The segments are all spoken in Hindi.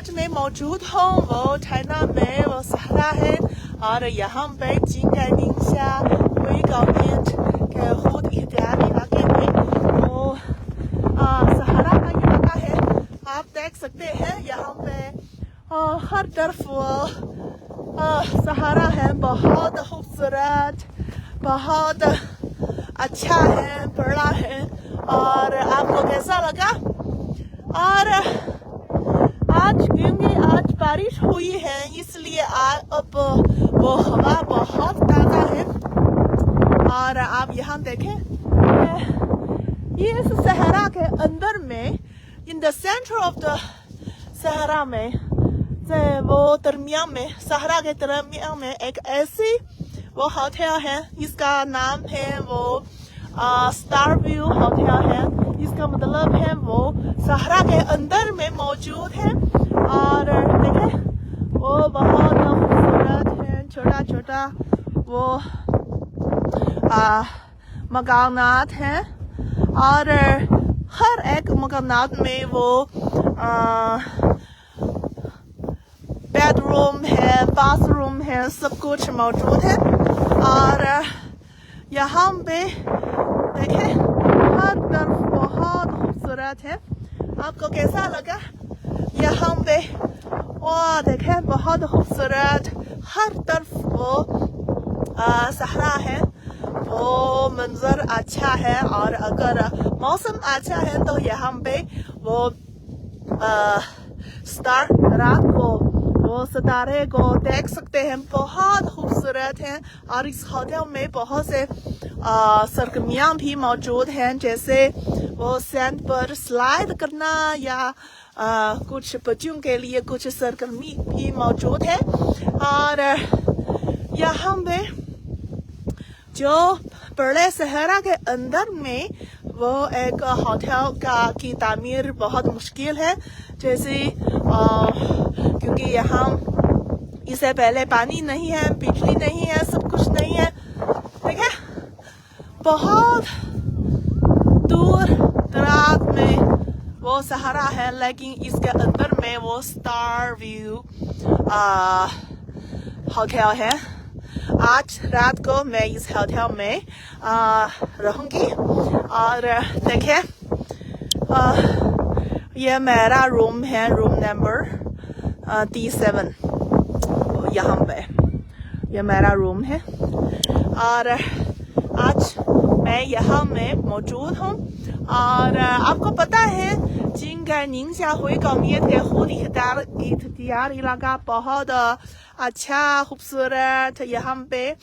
आज मैं मौजूद हूँ वो चाइना में वो सहरा है और यहाँ पे जिंगैनिंगशा हुई गवर्नमेंट के खुद इख्तियार इलाके में वो सहरा का इलाका है। आप देख सकते हैं यहाँ पे हर तरफ वो सहारा है, बहुत खूबसूरत, बहुत अच्छा है, बड़ा है। और आपको कैसा लगा? और आज क्योंकि आज बारिश हुई है इसलिए अब वो हवा बहुत ताज़ा है। और आप यहाँ देखें ये इस सहरा के अंदर में, in the centre of the सहरा में, वो दरमियान में, सहरा के दरमियान में एक ऐसी वो होटल है, इसका नाम है वो स्टार व्यू होटल है। इसका मतलब है वो सहरा के अंदर में मौजूद है। और देखें वो बहुत खूबसूरत है, छोटा छोटा वो मकानात हैं और हर एक मकानात में वो बेडरूम है, बाथरूम है, सब कुछ मौजूद है। और यहाँ पे देखें हर तरफ बहुत खूबसूरत है। आपको कैसा लगा? यहाँ पे वाह देखें बहुत खूबसूरत, हर तरफ वो सहरा है, वो मंजर अच्छा है। और अगर मौसम अच्छा है तो यहाँ पे वो स्टार रात को वो सितारे को देख सकते हैं, बहुत खूबसूरत है। और इस होटल में बहुत से सरगर्मियाँ भी मौजूद हैं, जैसे वो सैंड पर स्लाइड करना या कुछ बच्चों के लिए कुछ सरगर्मी भी मौजूद है। और यहाँ पे जो बड़े सहरा के अंदर में वो एक होटल की तामीर बहुत मुश्किल है, जैसे क्योंकि यहाँ इससे पहले पानी नहीं है, बिजली नहीं है, सब कुछ नहीं है। ठीक है, बहुत दूर दराज में वो सहारा है, लेकिन इसके अंदर में वो स्टार व्यू होटल है। आज रात को मैं इस होटल में रहूंगी। और देखिए ये मेरा रूम है, रूम नंबर 37 यहाँ पे ये मेरा रूम है। और आज मैं यहाँ में मौजूद हूँ। और आपको पता है जिंगैनिंगशा हुई कौमियत के खुद इख्तियार इलाका बहुत अच्छा खूबसूरत। यहाँ पे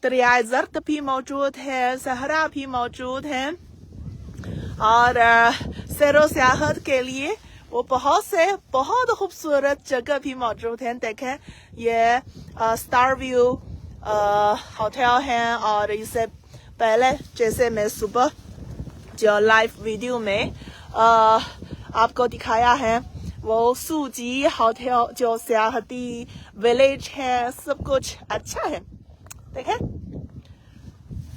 दरियाए ज़र्द भी मौजूद है, सहरा भी मौजूद है। और सैरो सियाहत के लिए वो बहुत खूबसूरत जगह भी मौजूद है। देखें ये स्टार व्यू होटल है। और इससे पहले जैसे मैं सुबह जो लाइव वीडियो में आपको दिखाया है, वो सूजी होटल जो सियाहती विलेज है, सब कुछ अच्छा है। देखें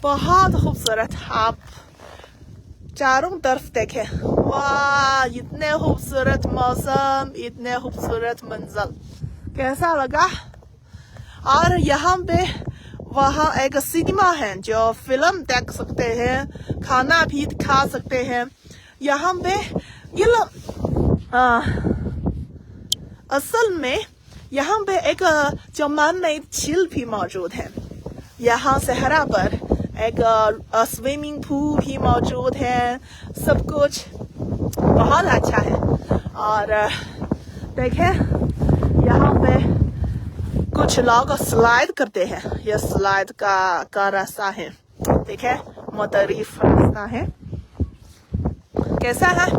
बहुत खूबसूरत, आप चारों तरफ देखें, वाह इतने खूबसूरत मौसम, इतने खूबसूरत मंजर, कैसा लगा? और यहाँ पे वहाँ एक सिनेमा है जो फिल्म देख सकते हैं, खाना भी खा सकते हैं। यहाँ पे असल में यहाँ पे एक जो मैन-मेड झील भी मौजूद है। यहाँ सहरा पर एक स्विमिंग पूल भी मौजूद है, सब कुछ बहुत अच्छा है। और देखें यहाँ पे कुछ लोग स्लाइड करते हैं, ये स्लाइड का रास्ता है। देखें मुख्तलिफ रास्ता है, कैसा है?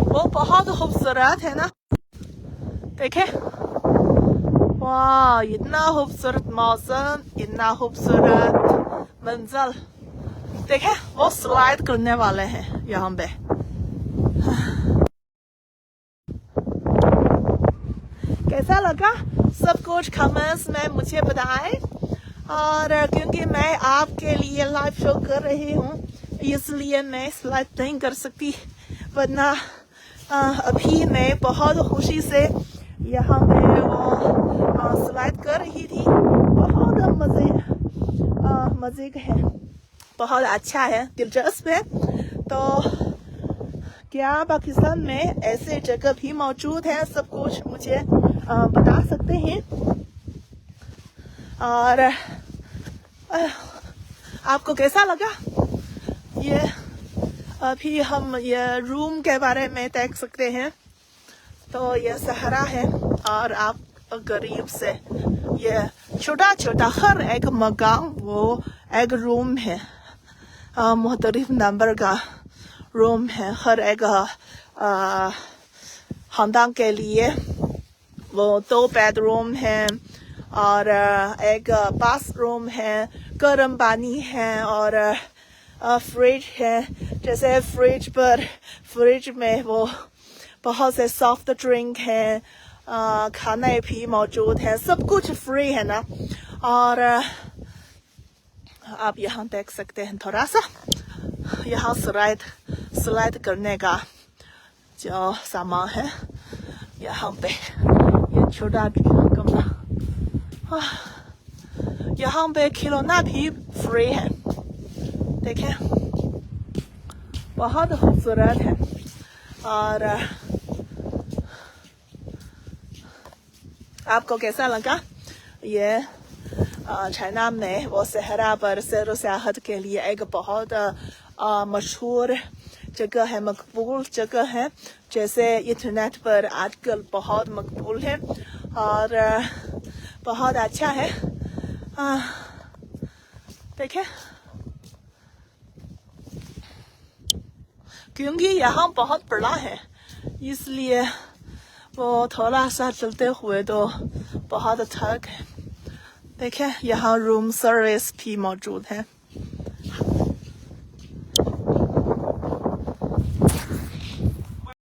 वो बहुत खूबसूरत है ना। देखें वाह इतना खूबसूरत मौसम, इतना खूबसूरत मंजर। देखें वो स्लाइड करने वाले हैं यहाँ पे। कैसा लगा? सब कुछ कमेंट्स में मुझे बताएं। और क्योंकि मैं आपके लिए लाइव शो कर रही हूँ इसलिए मैं स्लाइड नहीं कर सकती, वरना अभी मैं बहुत खुशी से यहाँ पे वो स्लाइड कर रही थी। बहुत मजे है, बहुत अच्छा है, दिलचस्प है। तो क्या पाकिस्तान में ऐसे जगह भी मौजूद है? सब कुछ मुझे बता सकते हैं। और आपको कैसा लगा? ये अभी हम ये रूम के बारे में देख सकते हैं। तो ये सहरा है और आप करीब से ये छोटा छोटा हर एक मकान वो एक रूम है, मुख्तलिफ नंबर का रूम है। हर एक खानदान के लिए वो 2 बेडरूम है और एक बाथरूम है, गर्म पानी है और फ्रिज है। जैसे फ्रिज में वो बहुत से सॉफ्ट ड्रिंक है, खाने भी मौजूद है, सब कुछ फ्री है ना। और आप यहाँ देख सकते हैं थोड़ा सा यहाँ स्लाइड करने का जो सामान है यहाँ पे। ये छोटा कमरा, यहाँ पे खिलौना भी फ्री है। देखें, बहुत खूबसूरत है। और आपको कैसा लगा? ये चाइना में वो सहरा पर सैर सियाहत के लिए एक बहुत मशहूर जगह है, मकबूल जगह है। जैसे इंटरनेट पर आजकल बहुत मकबूल है और बहुत अच्छा है। देखें, क्योंकि यहाँ बहुत बड़ा है इसलिए वो थोड़ा सा चलते हुए तो बहुत थक है। देखें, यहाँ रूम सर्विस भी मौजूद है।